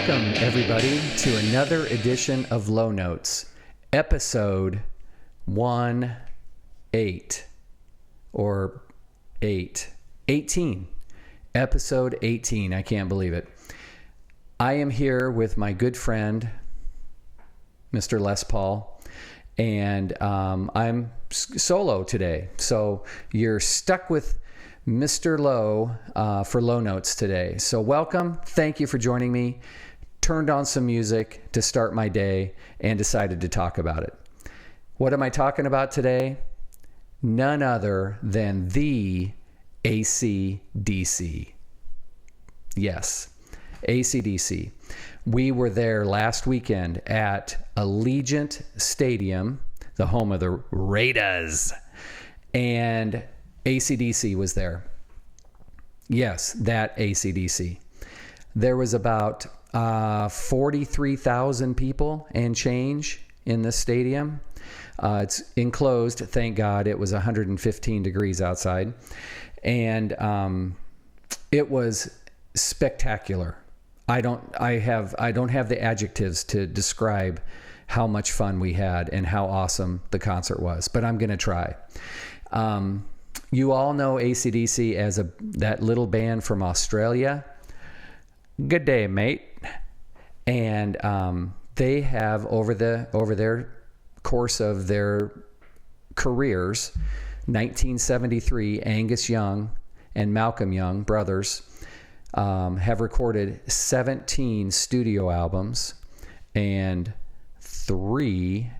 Welcome, everybody, to another edition of Lowe Notes, episode 18, episode 18. I can't believe it. I am here with my good friend, Mr. Les Paul, and I'm solo today. So you're stuck with Mr. Lowe for Lowe Notes today. So welcome. Thank you for joining me. Turned on some music to start my day and decided to talk about it. What am I talking about today? None other than the AC/DC. Yes, AC/DC. We were there last weekend at Allegiant Stadium, the home of the Raiders, and AC/DC was there. Yes, that AC/DC. There was about 43,000 people and change in this stadium. It's enclosed. Thank God. It was 115 degrees outside. And it was spectacular. I don't have the adjectives to describe how much fun we had and how awesome the concert was, but I'm going to try. You all know AC/DC as that little band from Australia. Good day, mate. And they have over their course of their careers, 1973, Angus Young and Malcolm Young, brothers, have recorded 17 studio albums and 3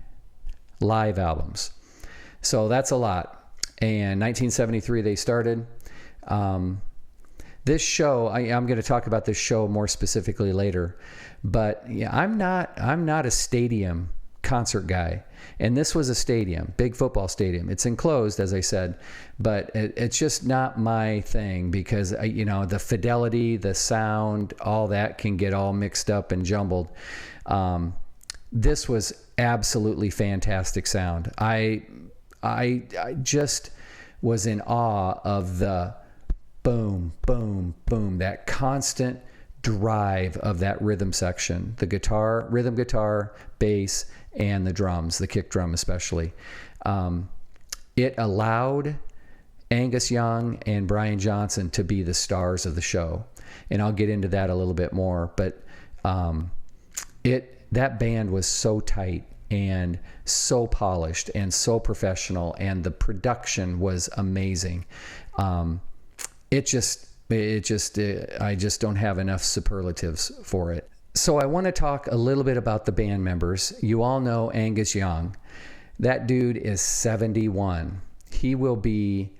live albums. So that's a lot. And 1973 they started. This show, I'm going to talk about this show more specifically later, but yeah, I'm not a stadium concert guy, and this was a stadium, big football stadium. It's enclosed, as I said, but it's just not my thing because the fidelity, the sound, all that can get all mixed up and jumbled. This was absolutely fantastic sound. I just was in awe of the boom, boom, boom, that constant drive of that rhythm section, the guitar, rhythm guitar, bass, and the drums, the kick drum especially. It allowed Angus Young and Brian Johnson to be the stars of the show. And I'll get into that a little bit more, but that band was so tight and so polished and so professional, and the production was amazing. I just don't have enough superlatives for it. So I want to talk a little bit about the band members. You all know Angus Young. That dude is 71. He will be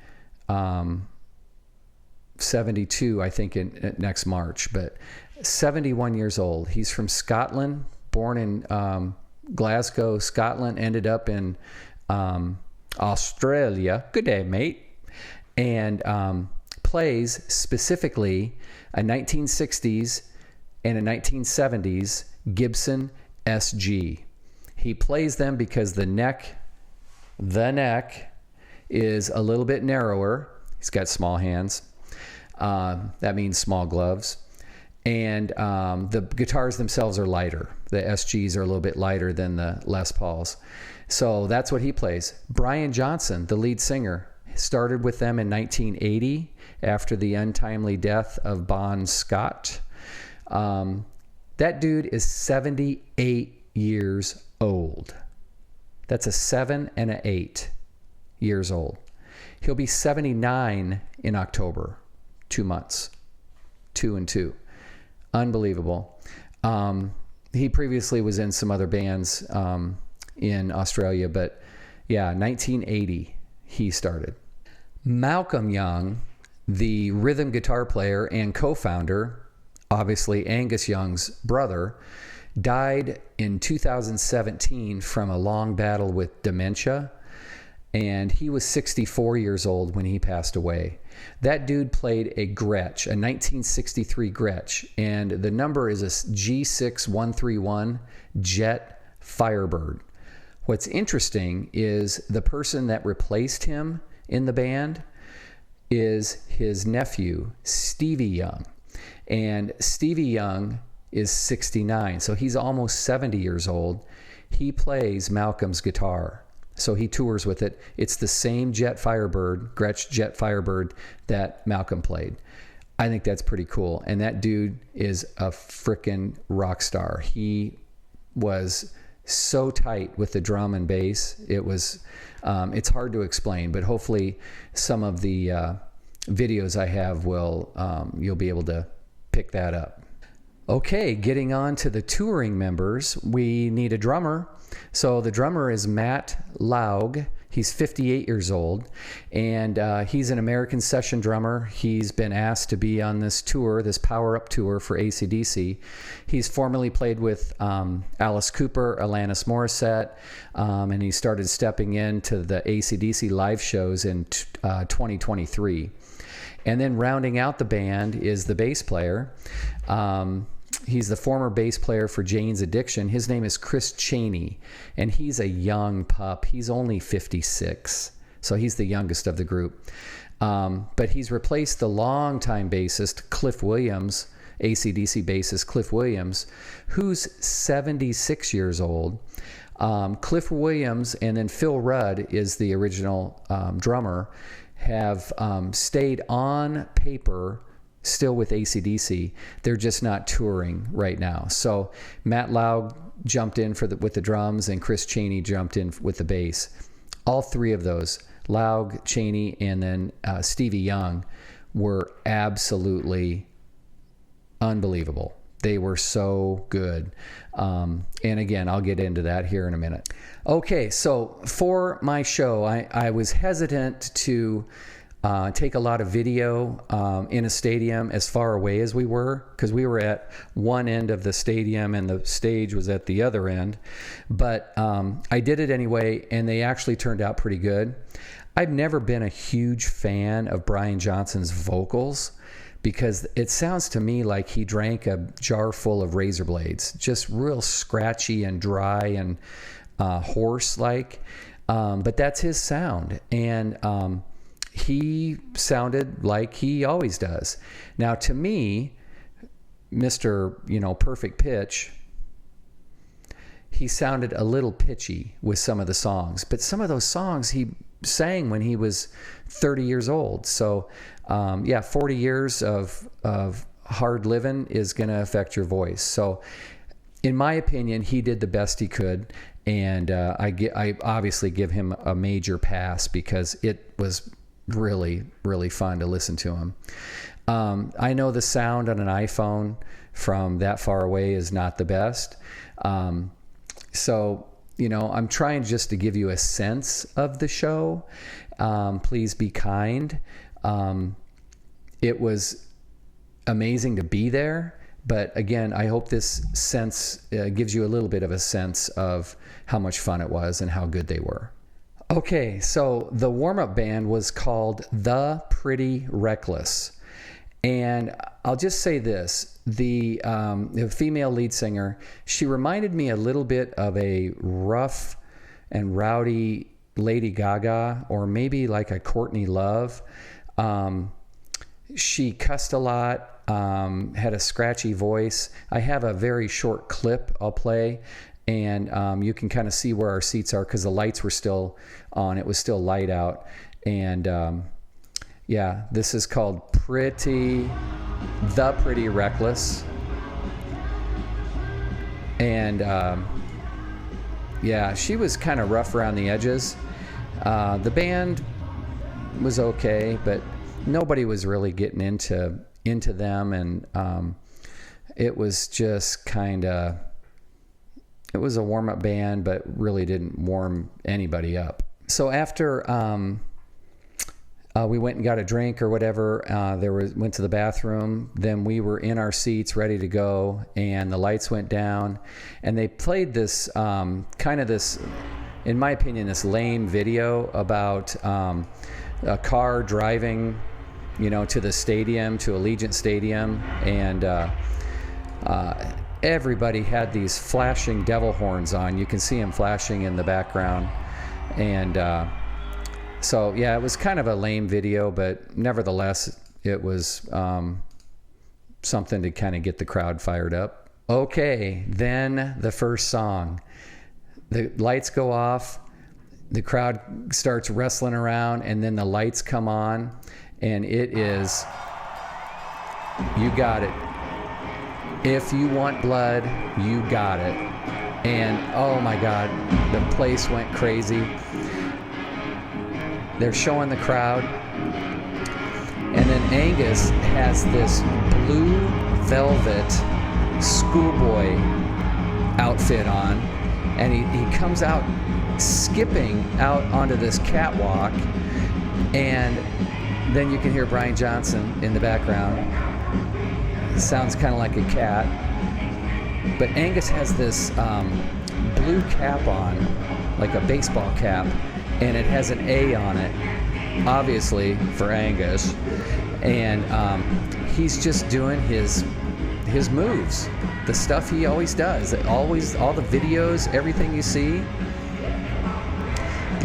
72, I think, in next March, but 71 years old. He's from Scotland, born in Glasgow, Scotland, ended up in Australia. Good day, mate. And plays specifically a 1960s and a 1970s Gibson SG. He plays them because the neck is a little bit narrower. He's got small hands. That means small gloves. And the guitars themselves are lighter. The SGs are a little bit lighter than the Les Pauls. So that's what he plays. Brian Johnson, the lead singer, started with them in 1980 after the untimely death of Bon Scott. That dude is 78 years old. That's a 7 and an 8 years old. He'll be 79 in October. 2 months. 2 and 2. Unbelievable. He previously was in some other bands in Australia, but yeah, 1980 he started. Malcolm Young, the rhythm guitar player and co-founder, obviously Angus Young's brother, died in 2017 from a long battle with dementia, and he was 64 years old when he passed away. That dude played a Gretsch, a 1963 Gretsch, and the number is a G6131 Jet Firebird. What's interesting is the person that replaced him in the band is his nephew, Stevie Young. And Stevie Young is 69. So he's almost 70 years old. He plays Malcolm's guitar. So he tours with it. It's the same Gretsch Jet Firebird that Malcolm played. I think that's pretty cool. And that dude is a freaking rock star. He was so tight with the drum and bass. It was, it's hard to explain, but hopefully some of the videos I have will, you'll be able to pick that up. Okay, getting on to the touring members, we need a drummer. So the drummer is Matt Lowe. He's 58 years old, and he's an American session drummer. He's been asked to be on this tour, this Power Up tour for AC/DC. He's formerly played with Alice Cooper, Alanis Morissette, and he started stepping into the AC/DC live shows in 2023. And then rounding out the band is the bass player. He's the former bass player for Jane's Addiction. His name is Chris Chaney, and he's a young pup. He's only 56, so he's the youngest of the group. But he's replaced the longtime bassist, Cliff Williams, AC/DC bassist Cliff Williams, who's 76 years old. Cliff Williams and then Phil Rudd is the original drummer, have stayed on paper still with AC/DC. They're just not touring right now. So Matt Lowe jumped in with the drums, and Chris Chaney jumped in with the bass. All three of those, Lowe, Chaney, and then Stevie Young, were absolutely unbelievable. They were so good. And again, I'll get into that here in a minute. Okay, so for my show, I was hesitant to take a lot of video in a stadium as far away as we were, because we were at one end of the stadium and the stage was at the other end. But I did it anyway, and they actually turned out pretty good. I've never been a huge fan of Brian Johnson's vocals, because it sounds to me like he drank a jar full of razor blades, just real scratchy and dry and hoarse-like. But that's his sound. And he sounded like he always does. Now, to me, Mr. Perfect Pitch, he sounded a little pitchy with some of the songs, but some of those songs he sang when he was 30 years old. So, 40 years of hard living is going to affect your voice. So, in my opinion, he did the best he could, and I obviously give him a major pass because it was really, really fun to listen to him. I know the sound on an iPhone from that far away is not the best. So, I'm trying just to give you a sense of the show. Please be kind. It was amazing to be there. But again, I hope this sense gives you a little bit of a sense of how much fun it was and how good they were. Okay, so the warm-up band was called The Pretty Reckless. And I'll just say this, the female lead singer, she reminded me a little bit of a rough and rowdy Lady Gaga, or maybe like a Courtney Love. She cussed a lot, had a scratchy voice. I have a very short clip I'll play, and you can kind of see where our seats are because the lights were still on. It was still light out. And this is called The Pretty Reckless. And she was kind of rough around the edges. The band was okay, but nobody was really getting into them, and it was just kind of, it was a warm-up band, but really didn't warm anybody up. So after we went and got a drink or whatever, went to the bathroom, then we were in our seats ready to go, and the lights went down, and they played this in my opinion, this lame video about a car driving to the stadium, to Allegiant Stadium, and everybody had these flashing devil horns on. You can see them flashing in the background. And it was kind of a lame video, but nevertheless, it was something to kind of get the crowd fired up. Okay, then the first song. The lights go off, the crowd starts wrestling around, and then the lights come on, and it is, you got it. If you want blood, you got it. And oh my God, the place went crazy. They're showing the crowd. And then Angus has this blue velvet schoolboy outfit on. And he comes out skipping out onto this catwalk. And then you can hear Brian Johnson in the background. It sounds kind of like a cat. But Angus has this blue cap on, like a baseball cap, and it has an A on it, obviously for Angus. And he's just doing his moves, the stuff he always does. Always, all the videos, everything you see.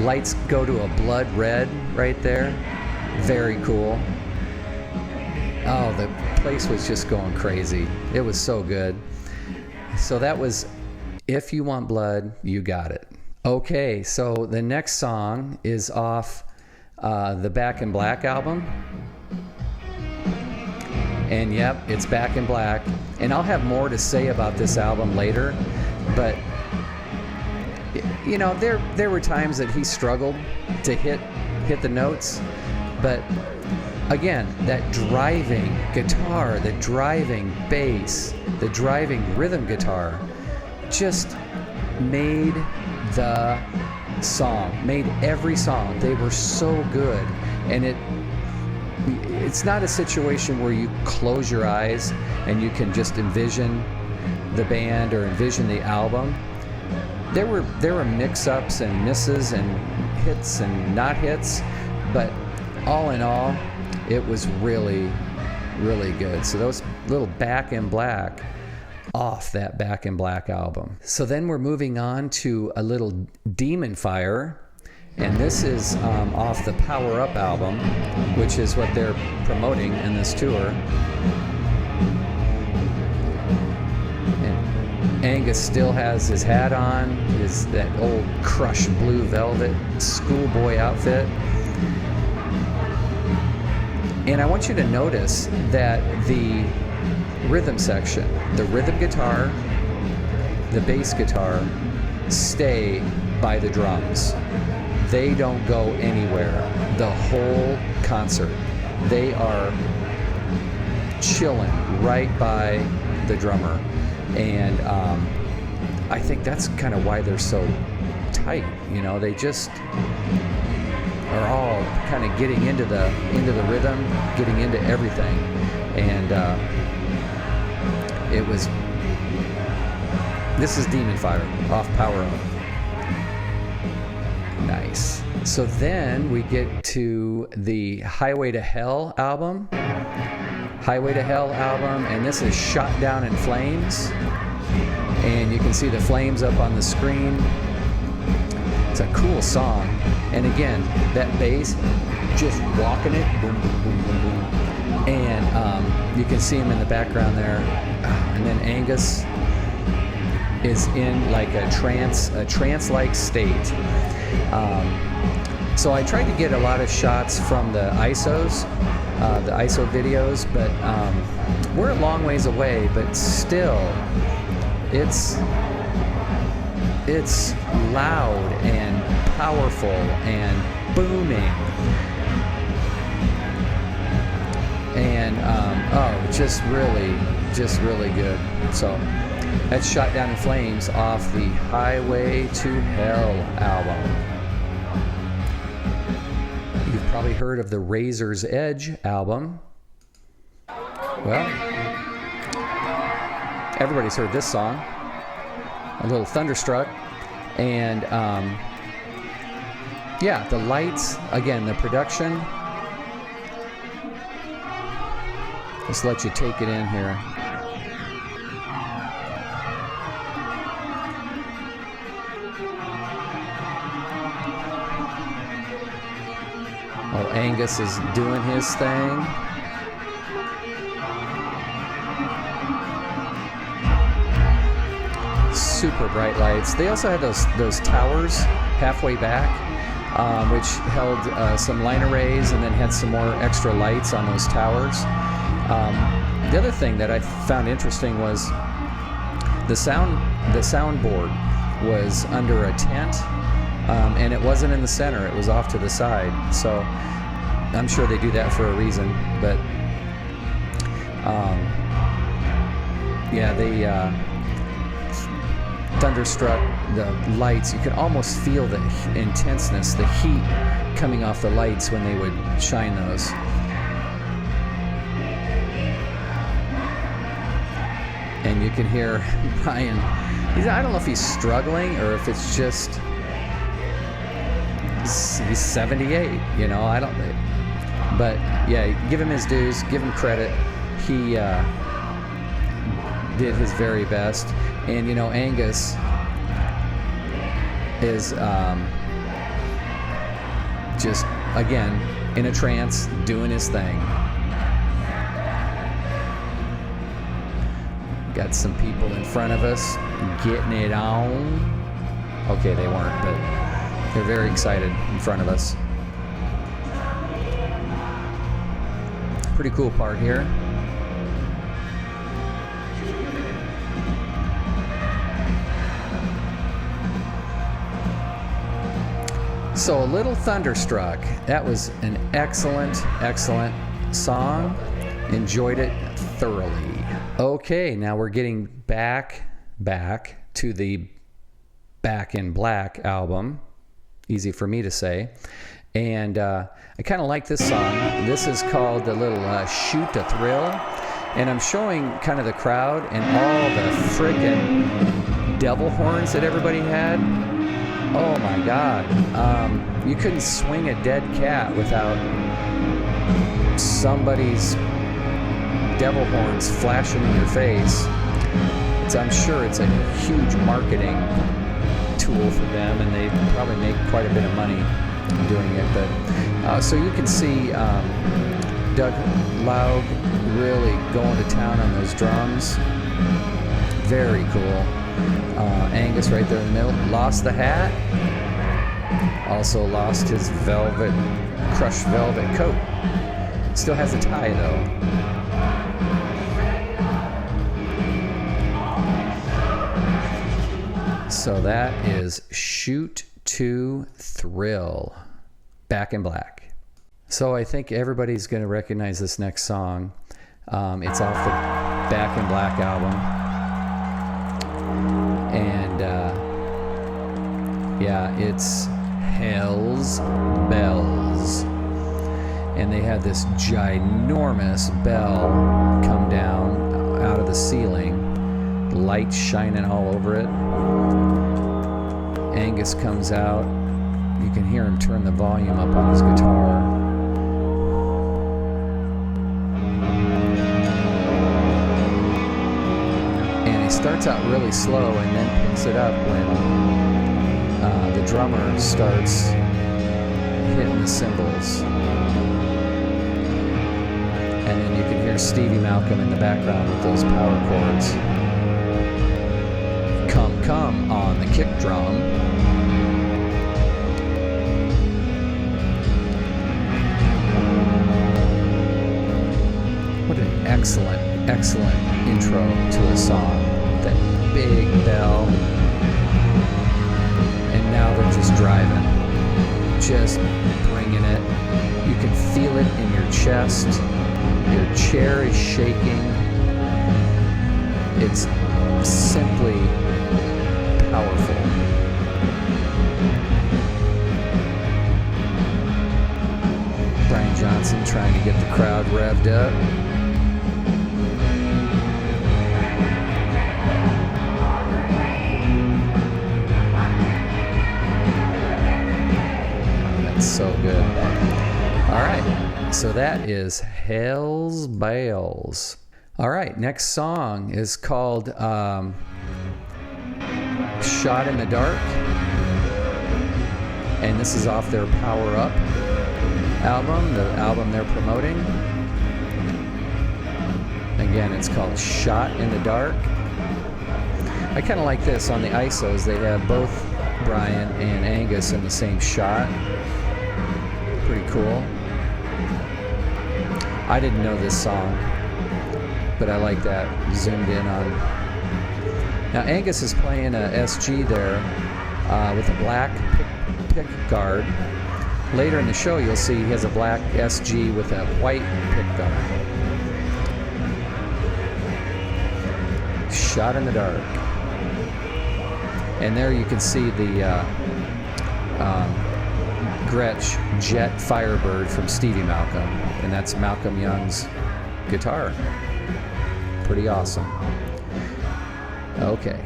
Lights go to a blood red right there. Very cool. Oh, the place was just going crazy. It was so good. So that was If You Want Blood, You Got It. Okay, so the next song is off the Back in Black album. And yep, it's Back in Black. And I'll have more to say about this album later. But, you know, there were times that he struggled to hit the notes. But again, that driving guitar, the driving bass, the driving rhythm guitar just made the song, made every song. They were so good. And it's not a situation where you close your eyes and you can just envision the band or envision the album. There were mix-ups and misses and hits and not hits, but all in all, it was really, really good. So those little Back in Black off that Back in Black album. So then we're moving on to a little Demon Fire. And this is off the Power Up album, which is what they're promoting in this tour. And Angus still has his hat on, that old crushed blue velvet schoolboy outfit. And I want you to notice that the rhythm section, the rhythm guitar, the bass guitar, stay by the drums. They don't go anywhere the whole concert. They are chilling right by the drummer. And I think that's kind of why they're so tight. You know, they just are all kind of getting into the rhythm, getting into everything. And this is Demon Fire off Power Up. Nice. So then we get to the Highway to Hell album. Highway to Hell album, and this is Shot Down in Flames. And you can see the flames up on the screen. It's a cool song. And again, that bass, just walking it, boom, boom, boom, boom, boom. And you can see him in the background there. And then Angus is in like a trance-like state. So I tried to get a lot of shots from the ISOs, the ISO videos, but we're a long ways away, but still, it's loud and powerful and booming. And just really good. So that's Shot Down in Flames off the Highway to Hell album. You've probably heard of the Razor's Edge album. Well, everybody's heard this song, a little Thunderstruck. And yeah, the lights, again, the production. Let's let you take it in here. Oh, Angus is doing his thing. super bright lights. They also had those towers halfway back, which held some line arrays and then had some more extra lights on those towers. The other thing that I found interesting was the soundboard was under a tent, and it wasn't in the center. It was off to the side. So I'm sure they do that for a reason. But yeah, they Thunderstruck, the lights, you could almost feel the intenseness, the heat coming off the lights when they would shine those. And you can hear Brian, I don't know if he's struggling or if it's just, he's 78, you know, I don't, but yeah, give him his dues, give him credit. He did his very best. And, you know, Angus is just, again, in a trance, doing his thing. Got some people in front of us getting it on. Okay, they weren't, but they're very excited in front of us. Pretty cool part here. So, a little Thunderstruck. That was an excellent, excellent song. Enjoyed it thoroughly. Okay, now we're getting back to the Back in Black album. Easy for me to say. And I kind of like this song. This is called a little Shoot to Thrill. And I'm showing kind of the crowd and all the frickin' devil horns that everybody had. Oh my God. You couldn't swing a dead cat without somebody's devil horns flashing in your face. I'm sure it's a huge marketing tool for them, and they probably make quite a bit of money doing it. But so you can see Doug Lowe really going to town on those drums. Very cool. Angus right there in the middle. Lost the hat. Also lost his crushed velvet coat. Still has a tie though. So that is Shoot to Thrill, Back in Black. So I think everybody's going to recognize this next song. It's off the Back in Black album. And yeah, it's Hell's Bells. And they had this ginormous bell come down out of the ceiling, lights shining all over it. Angus comes out. You can hear him turn the volume up on his guitar. And he starts out really slow and then picks it up when the drummer starts hitting the cymbals. And then you can hear Stevie Malcolm in the background with those power chords. Come on the kick drum. What an excellent, excellent intro to a song. That big bell. And now they're just driving. Just bringing it. You can feel it in your chest. Your chair is shaking. It's simply powerful. Brian Johnson trying to get the crowd revved up. That's so good. All right, so that is Hell's Bells. All right, next song is called Shot in the Dark, and this is off their Power Up album, the album they're promoting. Again, it's called Shot in the Dark. I kind of like this on the ISOs. They have both Brian and Angus in the same shot. Pretty cool. I didn't know this song, but I like that zoomed in on. Now Angus is playing a SG there with a black pick guard. Later in the show you'll see he has a black SG with a white pick guard. Shot in the dark. And there you can see the Gretsch Jet Firebird from Stevie Malcolm, and that's Malcolm Young's guitar. Pretty awesome. Okay.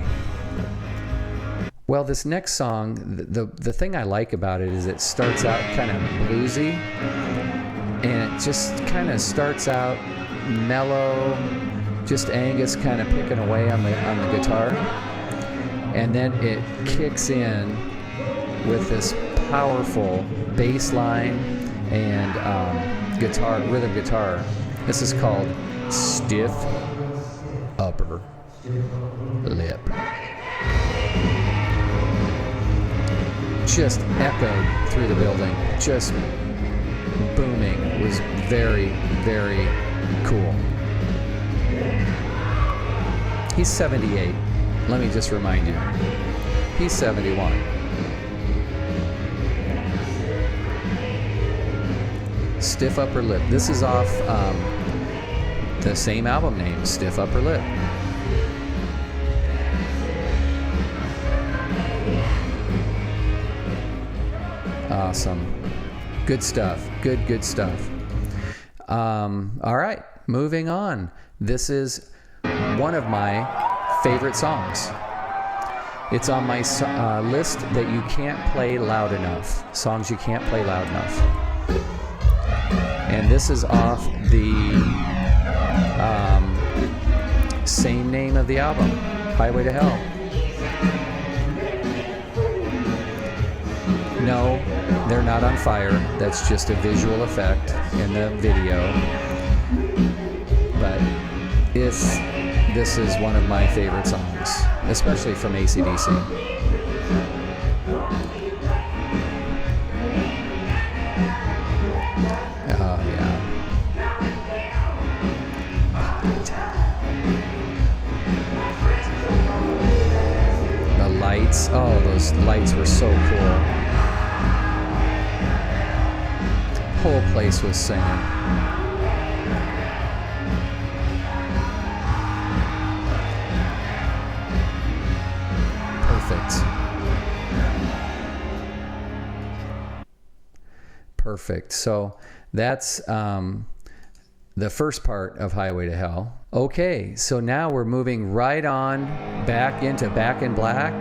Well, this next song, the thing I like about it is it starts out kind of bluesy, and it just kind of starts out mellow, just Angus kind of picking away on the guitar, and then it kicks in with this powerful bass line and rhythm guitar. This is called Stiff Upper Lip. Just echoed through the building, just booming. It was very, very cool. He's 78. Let me just remind you. He's 71. Stiff Upper Lip. This is off the same album name, Stiff Upper Lip. Awesome. Good stuff. Good stuff. All right, moving on. This is one of my favorite songs. It's on my list that you can't play loud enough. Songs you can't play loud enough. And this is off the same name of the album, Highway to Hell. No, they're not on fire. That's just a visual effect in the video. But this is one of my favorite songs, especially from AC/DC. Oh, yeah. The lights. Oh, those lights were so cool. Whole place was singing. Perfect. So that's the first part of Highway to Hell. Okay, so now we're moving right on back into Back in Black.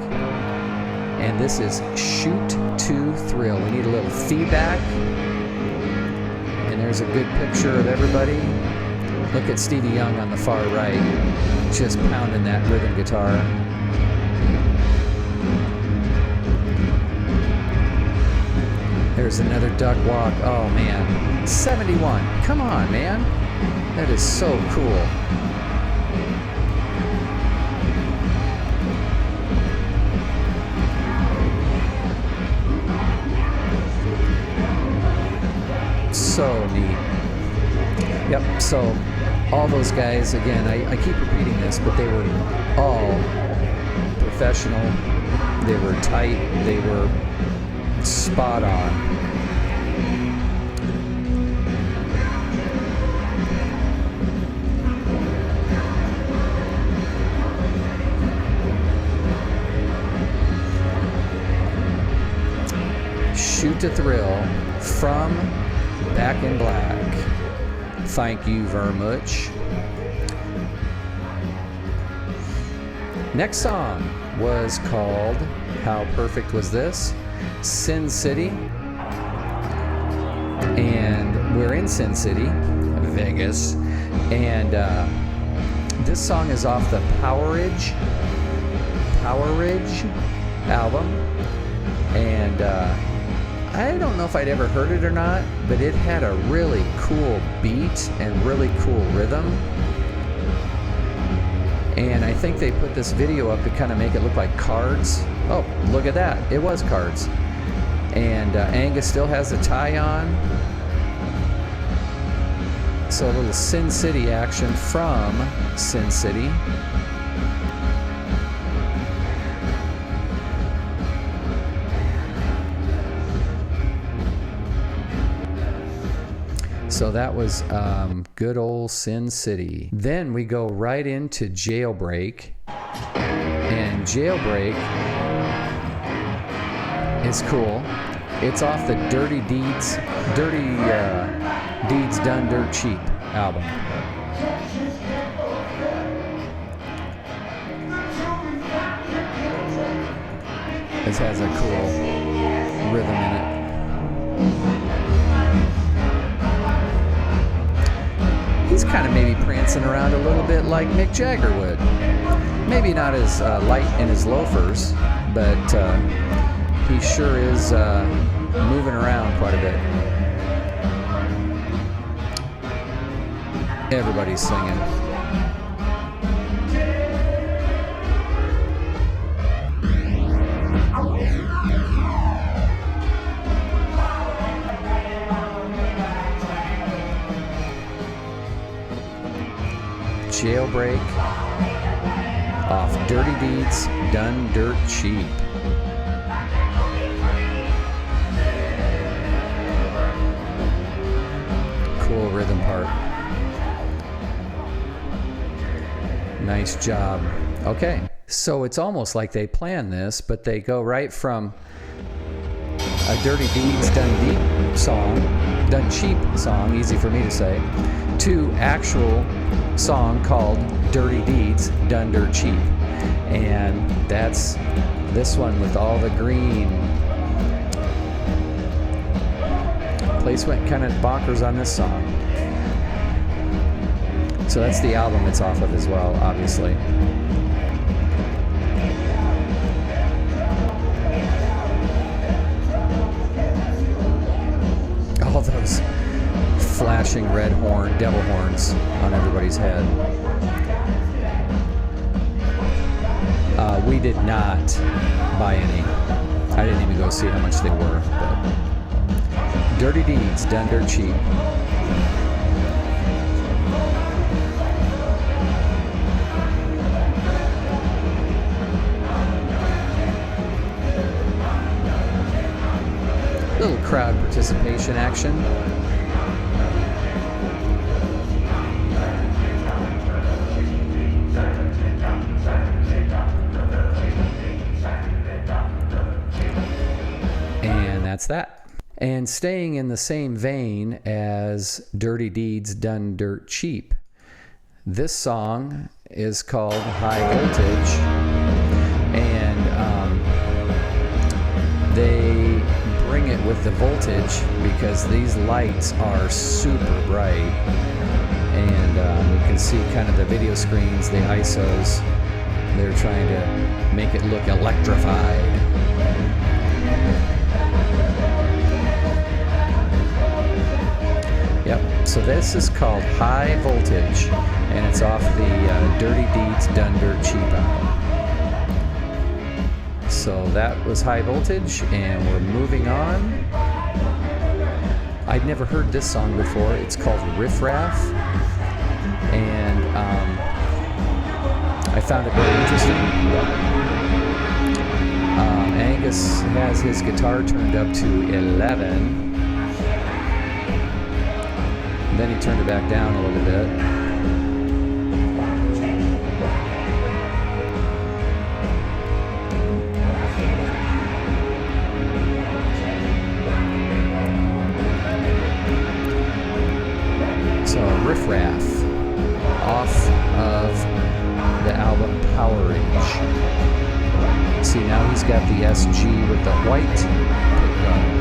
And this is Shoot to Thrill. We need a little feedback. And there's a good picture of everybody. Look at Stevie Young on the far right, just pounding that rhythm guitar. There's another duck walk. Oh man, 71. Come on, man. That is so cool. So neat. Yep, so all those guys, again, I keep repeating this, but they were all professional. They were tight. They were spot on. Shoot to Thrill from Back in Black. Thank you very much. Next song was called How Perfect Was This? Sin City. And we're in Sin City, Vegas. And this song is off the Power Ridge album. And I don't know if I'd ever heard it or not, but it had a really cool beat and really cool rhythm. And I think they put this video up to kind of make it look like Cards. Oh, look at that. It was Cards. And Angus still has a tie on. So a little Sin City action from Sin City. So that was good old Sin City. Then we go right into Jailbreak. And Jailbreak is cool. It's off the Dirty Deeds Done Dirt Cheap album. This has a cool rhythm in it. He's kind of maybe prancing around a little bit like Mick Jagger would. Maybe not as light in his loafers, but he sure is moving around quite a bit. Everybody's singing. Jailbreak off Dirty Deeds Done Dirt Cheap. Cool rhythm part. Nice job. Okay, so it's almost like they planned this, but they go right from a Dirty Deeds Done Cheap song, easy for me to say, to actual song called Dirty Deeds Done Dirt Cheap. And that's this one with all the green. Place went kind of bonkers on this song. So that's the album it's off of as well, obviously. All those flashing red devil horns on everybody's head. We did not buy any. I didn't even go see how much they were, but Dirty Deeds Done Dirt Cheap. Little crowd participation action. That's that. And staying in the same vein as Dirty Deeds Done Dirt Cheap, this song is called High Voltage, and they bring it with the voltage because these lights are super bright, and you can see kind of the video screens, the ISOs. They're trying to make it look electrified. Yep, so this is called High Voltage, and it's off the Dirty Deeds Done Dirt Cheap album. So that was High Voltage, and we're moving on. I'd never heard this song before. It's called Riff Raff, and I found it very interesting. Angus has his guitar turned up to 11. Then he turned it back down a little bit. So Riff Raff off of the album Power Rage. See, now he's got the SG with the white pickguard.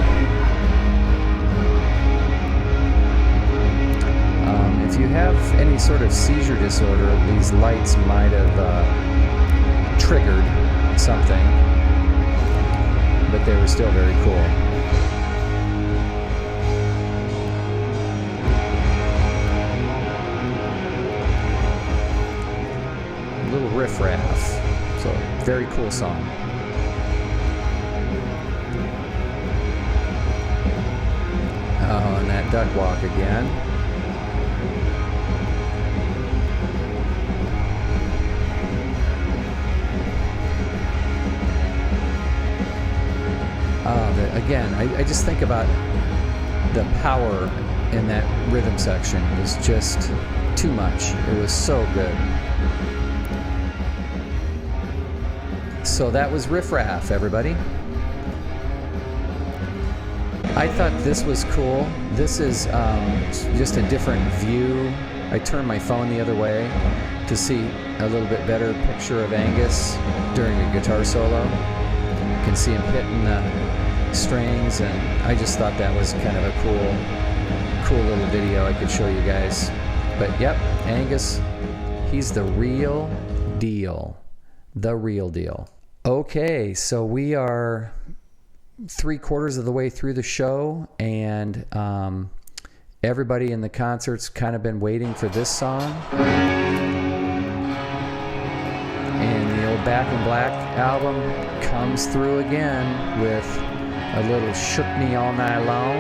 If you have any sort of seizure disorder, these lights might have triggered something, but they were still very cool. A little Riff Raff. So very cool song. Oh, and that duck walk again. Again, I just think about the power in that rhythm section. It was just too much. It was so good. So that was Riff Raff, everybody. I thought this was cool. This is just a different view. I turned my phone the other way to see a little bit better picture of Angus during a guitar solo. You can see him hitting the strings, and I just thought that was kind of a cool little video I could show you guys. But yep, Angus, he's the real deal. The real deal. Okay, so we are 3/4 of the way through the show, and everybody in the concert's kind of been waiting for this song. And the old Back in Black album comes through again with a little Shook Me All Night Long.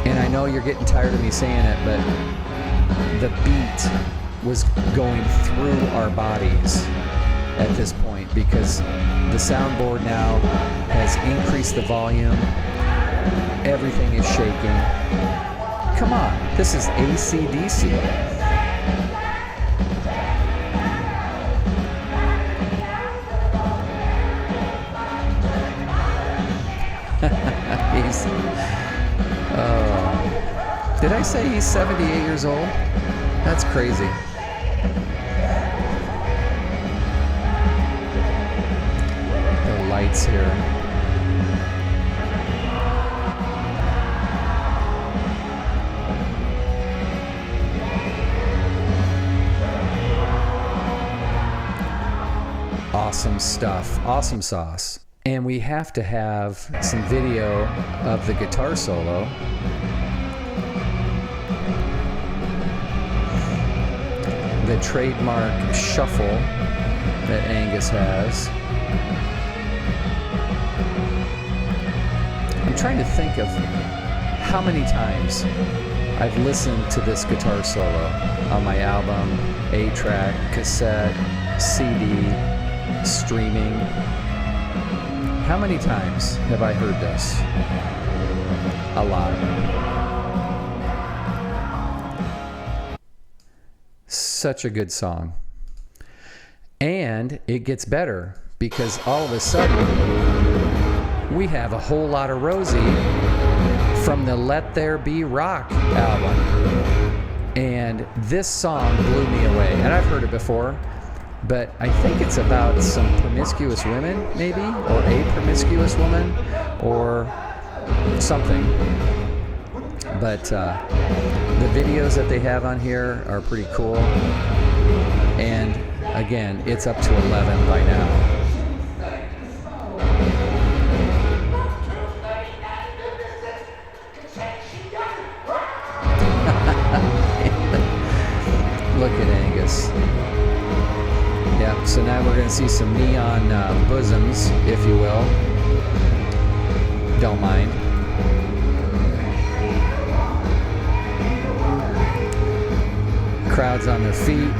And I know you're getting tired of me saying it, but the beat was going through our bodies at this point because the soundboard now has increased the volume. Everything is shaking. Come on, this is AC/DC. Did I say he's 78 years old? That's crazy. The lights here. Awesome stuff. Awesome sauce. And we have to have some video of the guitar solo. The trademark shuffle that Angus has. I'm trying to think of how many times I've listened to this guitar solo on my album, 8-track, cassette, CD, streaming. How many times have I heard this? A lot. Such a good song. And it gets better because all of a sudden we have a whole lot of Rosie from the Let There Be Rock album. And this song blew me away. And I've heard it before, but I think it's about some promiscuous women, maybe, or a promiscuous woman, or something. But the videos that they have on here are pretty cool. And again, it's up to 11 by now. Look at Angus. Yep, so now we're going to see some neon bosoms, if you will. Don't mind. Crowds on their feet.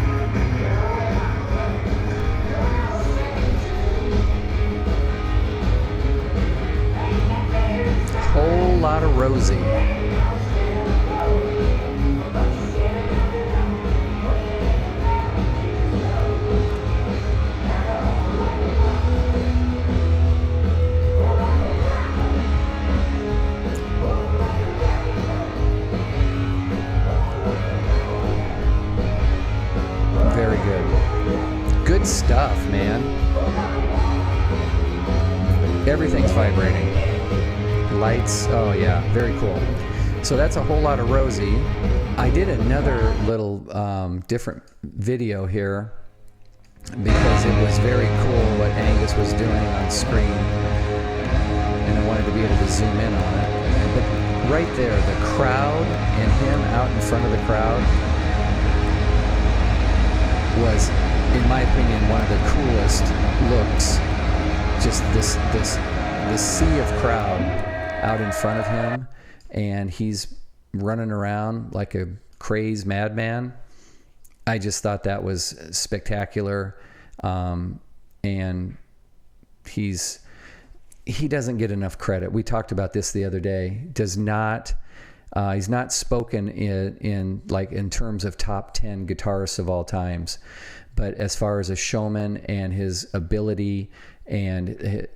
Whole lot of Rosie. Very good. Good stuff, man. Everything's vibrating. Lights, oh yeah, very cool. So that's a whole lot of Rosie. I did another little different video here because it was very cool what Angus was doing on screen, and I wanted to be able to zoom in on it. But right there, the crowd and him out in front of the crowd was, in my opinion, one of the coolest looks. Just this sea of crowd out in front of him, and he's running around like a crazed madman. I just thought that was spectacular. And he doesn't get enough credit. We talked about this the other day. He's not spoken in terms of top 10 guitarists of all times, but as far as a showman and his ability and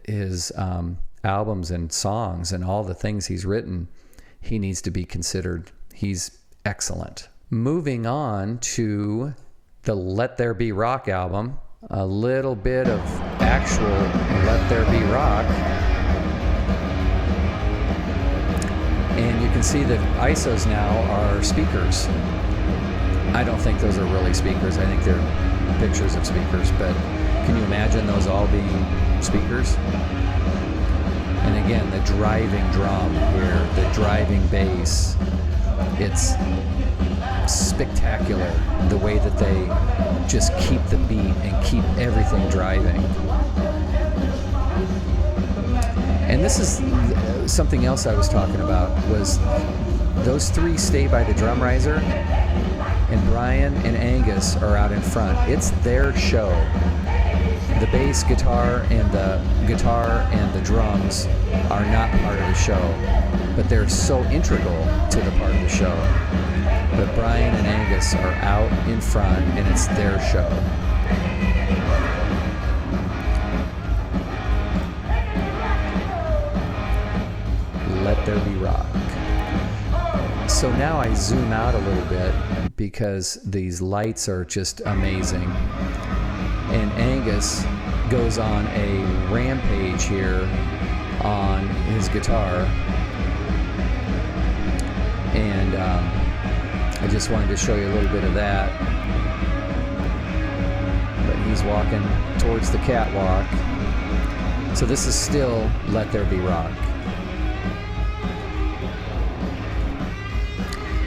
his albums and songs and all the things he's written, he needs to be considered. He's excellent. Moving on to the Let There Be Rock album, a little bit of actual Let There Be Rock. And you can see that ISOs now are speakers. I don't think those are really speakers. I think they're pictures of speakers, but can you imagine those all being speakers? And again, the driving drum here, the driving bass, it's spectacular the way that they just keep the beat and keep everything driving. And this is something else I was talking about, was those three stay by the drum riser, and Brian and Angus are out in front. It's their show. The bass guitar and the drums are not part of the show, but they're so integral to the part of the show. But Brian and Angus are out in front, and it's their show. Let There Be Rock. So now I zoom out a little bit because these lights are just amazing. And Angus goes on a rampage here on his guitar. And I just wanted to show you a little bit of that. But he's walking towards the catwalk. So this is still Let There Be Rock.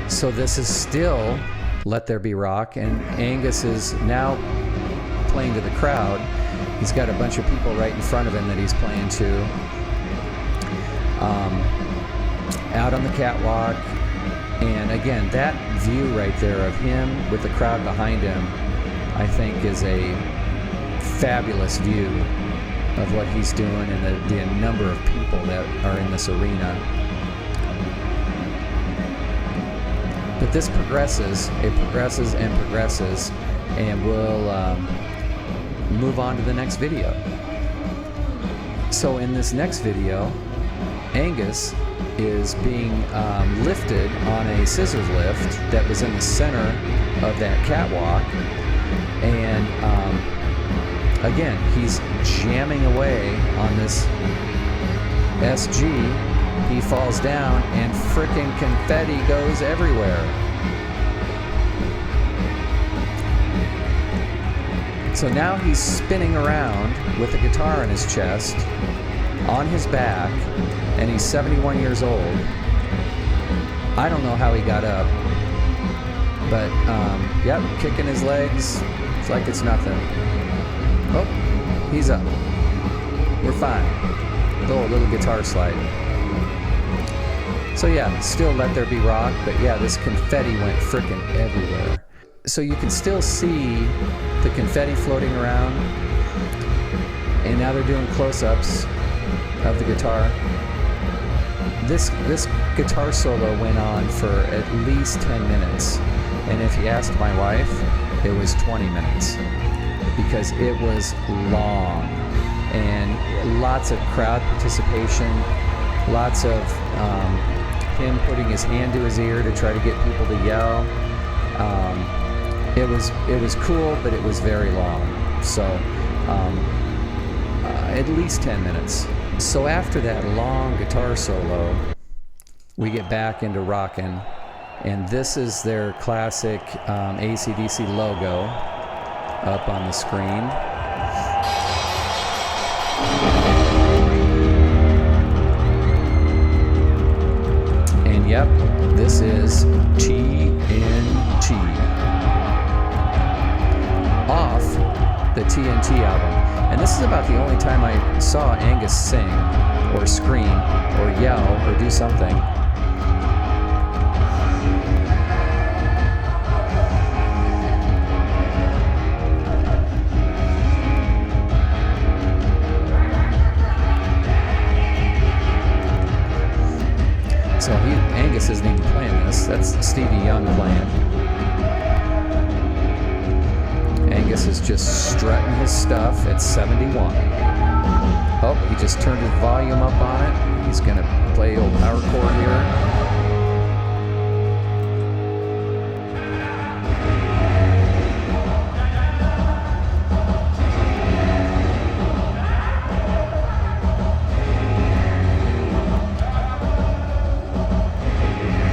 So this is still Let There Be Rock, and Angus is now playing to the crowd. He's got a bunch of people right in front of him that he's playing to. Out on the catwalk. And again, that view right there of him with the crowd behind him, I think is a fabulous view of what he's doing and the number of people that are in this arena. But this progresses, it progresses and progresses, and we'll move on to the next video. So in this next video, Angus is being lifted on a scissors lift that was in the center of that catwalk, and again, he's jamming away on this SG. He falls down and frickin' confetti goes everywhere. So now he's spinning around with a guitar in his chest, on his back, and he's 71 years old. I don't know how he got up, but yep, kicking his legs, it's like it's nothing. Oh, he's up. We're fine. Oh, a little guitar slide. So yeah, still Let There Be Rock, but yeah, this confetti went frickin' everywhere. So you can still see the confetti floating around, and now they're doing close-ups of the guitar. This guitar solo went on for at least 10 minutes, and if you asked my wife, it was 20 minutes, because it was long, and lots of crowd participation, lots of him putting his hand to his ear to try to get people to yell. It was cool, but it was very long. So at least 10 minutes. So after that long guitar solo, we get back into rockin', and this is their classic AC/DC logo up on the screen. or scream or yell or do something. So Angus isn't even playing this. That's Stevie Young playing. Angus is just strutting his stuff at 71. Oh, he just turned his volume up on it. He's going to play old power chord here.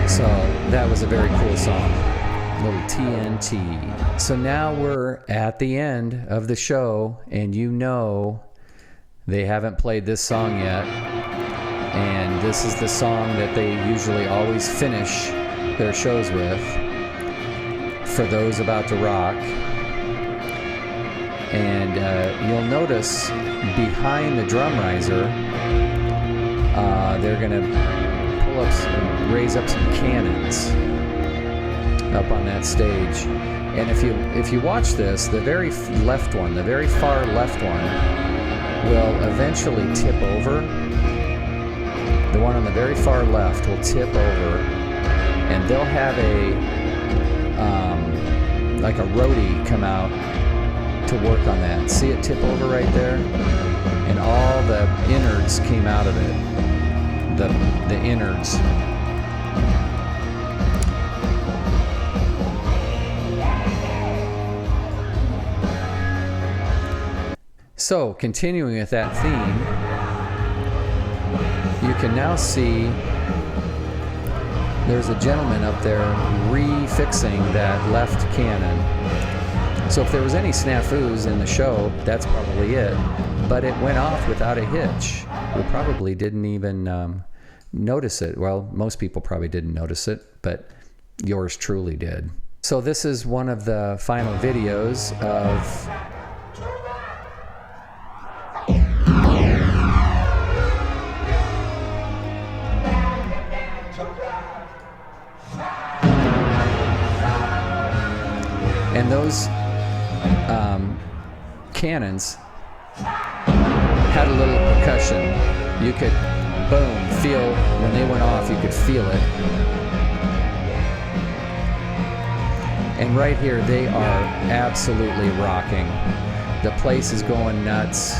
So that was a very cool song. Little TNT. So now we're at the end of the show, and you know they haven't played this song yet. And this is the song that they usually always finish their shows with for those about to rock. And you'll notice behind the drum riser, they're going to raise up some cannons up on that stage. And if you watch this, the very left one, the very far left one, will eventually tip over. The one on the very far left will tip over, and they'll have like a roadie come out to work on that. See it tip over right there? And all the innards came out of it. The innards. So, continuing with that theme, you can now see there's a gentleman up there refixing that left cannon. So if there was any snafus in the show, that's probably it. But it went off without a hitch. We probably didn't even notice it. Well, most people probably didn't notice it, but yours truly did. So this is one of the final videos of and those cannons had a little percussion. You could, boom, feel, when they went off, you could feel it. And right here, they are absolutely rocking. The place is going nuts.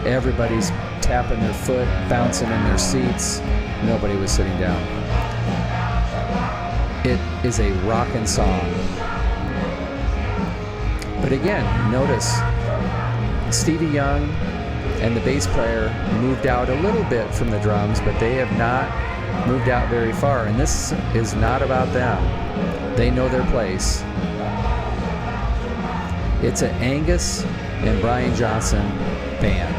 Everybody's tapping their foot, bouncing in their seats. Nobody was sitting down. It is a rockin' song. But again, notice Stevie Young and the bass player moved out a little bit from the drums, but they have not moved out very far. And this is not about them. They know their place. It's an Angus and Brian Johnson band.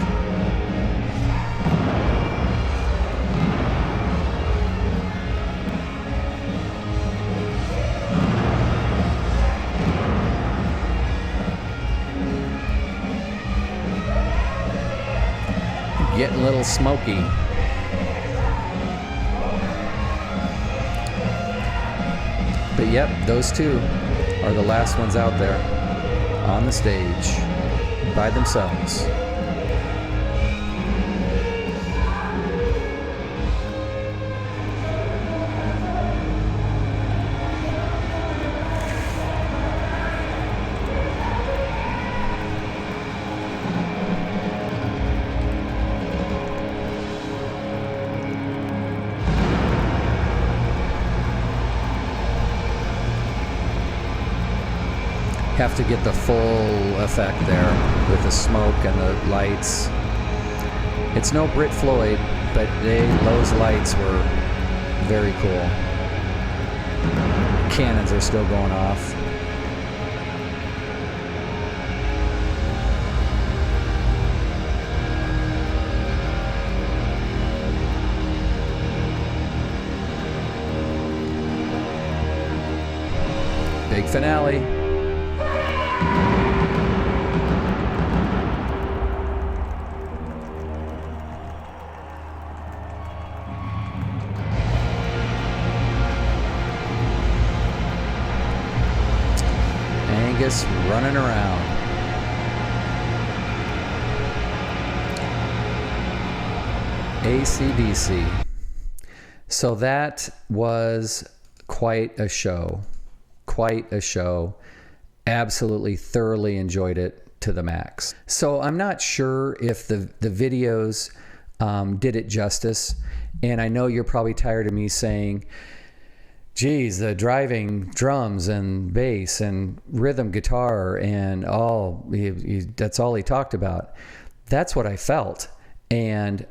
Getting a little smoky. But yep, those two are the last ones out there on the stage by themselves. Have to get the full effect there with the smoke and the lights. It's no Brit Floyd, but those lights were very cool. Cannons are still going off. Big finale. Elvis running around. AC/DC. So that was quite a show. Quite a show. Absolutely thoroughly enjoyed it to the max. So I'm not sure if the videos did it justice. And I know you're probably tired of me saying, geez, the driving drums and bass and rhythm guitar and that's all he talked about. That's what I felt. And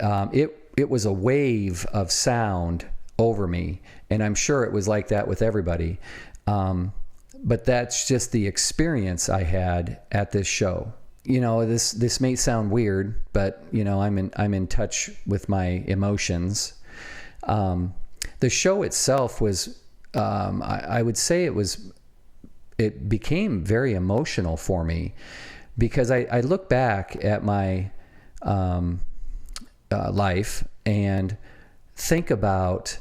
it was a wave of sound over me. And I'm sure it was like that with everybody. But that's just the experience I had at this show. You know, this may sound weird, but you know, I'm in touch with my emotions. The show itself was, I would say it became very emotional for me, because I look back at my life and think about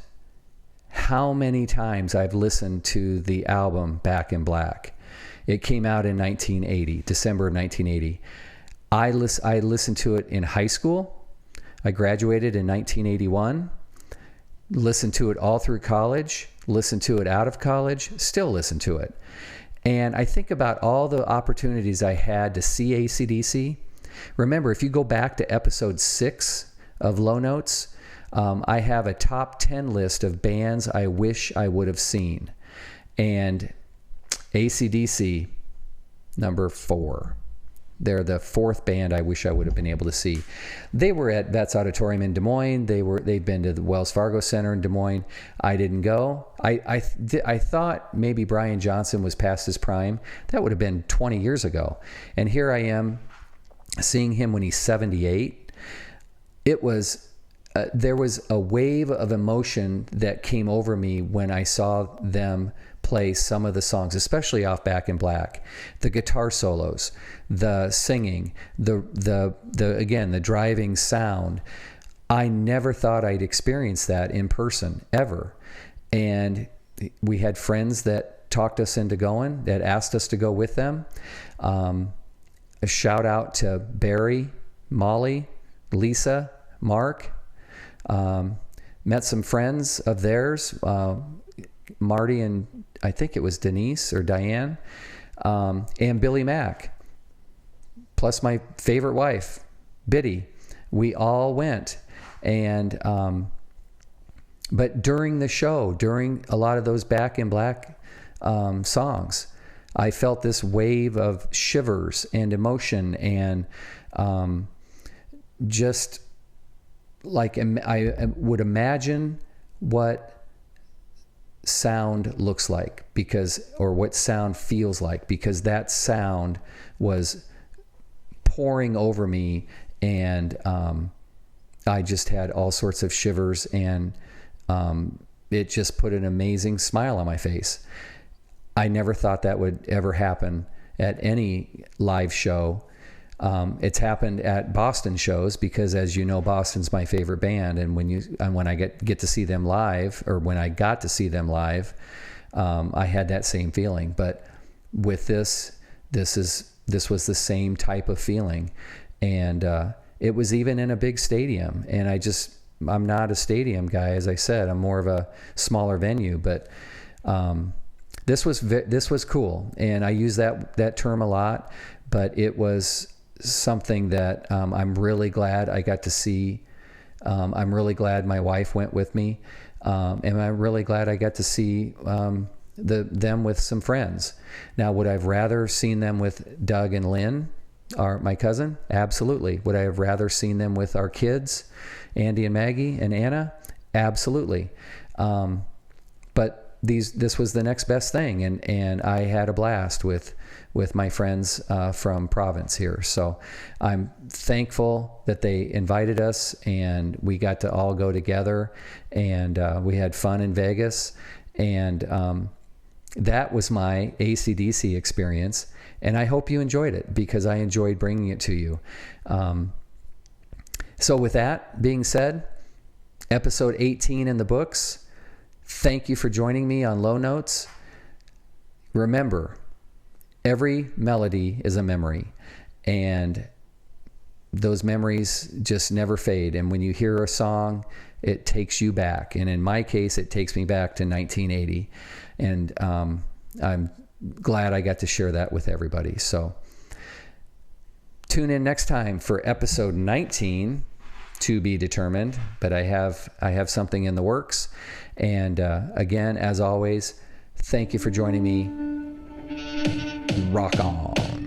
how many times I've listened to the album Back in Black. It came out in 1980, December of 1980. I listened to it in high school. I graduated in 1981. Listened to it all through college. Listened to it out of college. Still listen to it. And I think about all the opportunities I had to see AC/DC. Remember, if you go back to episode 6 of Lowe Notes, I have a top 10 list of bands I wish I would have seen. And AC/DC, number 4. They're the 4th band I wish I would have been able to see. They were at Vets Auditorium in Des Moines. They'd been to the Wells Fargo Center in Des Moines. I didn't go. I thought maybe Brian Johnson was past his prime. That would have been 20 years ago. And here I am seeing him when he's 78. It was there was a wave of emotion that came over me when I saw them play some of the songs, especially off Back in Black. The guitar solos, the singing, the driving sound. I never thought I'd experience that in person ever. And we had friends that talked us into going, that asked us to go with them. A shout out to Barry, Molly, Lisa, Mark. Met some friends of theirs, Marty and I think it was Denise or Diane, and Billy Mack, plus my favorite wife, Biddy. We all went. And but during the show, during a lot of those Back in Black songs, I felt this wave of shivers and emotion, and just like I would imagine what sound looks like, or what sound feels like, because that sound was pouring over me, and I just had all sorts of shivers, and it just put an amazing smile on my face. I never thought that would ever happen at any live show. It's happened at Boston shows, because, as you know, Boston's my favorite band, and when I get to see them live, or when I got to see them live, I had that same feeling. But with this was the same type of feeling, and it was even in a big stadium. And I'm not a stadium guy, as I said. I'm more of a smaller venue, but this was cool, and I use that term a lot, but it was something that I'm really glad I got to see. I'm really glad my wife went with me, and I'm really glad I got to see them with some friends. Now, would I have rather seen them with Doug and Lynn, my cousin? Absolutely. Would I have rather seen them with our kids, Andy and Maggie and Anna? Absolutely. But this was the next best thing, and I had a blast with my friends from Province here. So I'm thankful that they invited us, and we got to all go together, and we had fun in Vegas, and that was my AC/DC experience, and I hope you enjoyed it, because I enjoyed bringing it to you. So with that being said, episode 18 in the books. Thank you for joining me on Lowe Notes. Remember, every melody is a memory, and those memories just never fade. And when you hear a song, it takes you back. And in my case, it takes me back to 1980. And I'm glad I got to share that with everybody. So tune in next time for episode 19, to be determined. But I have something in the works. And again, as always, thank you for joining me. Rock on.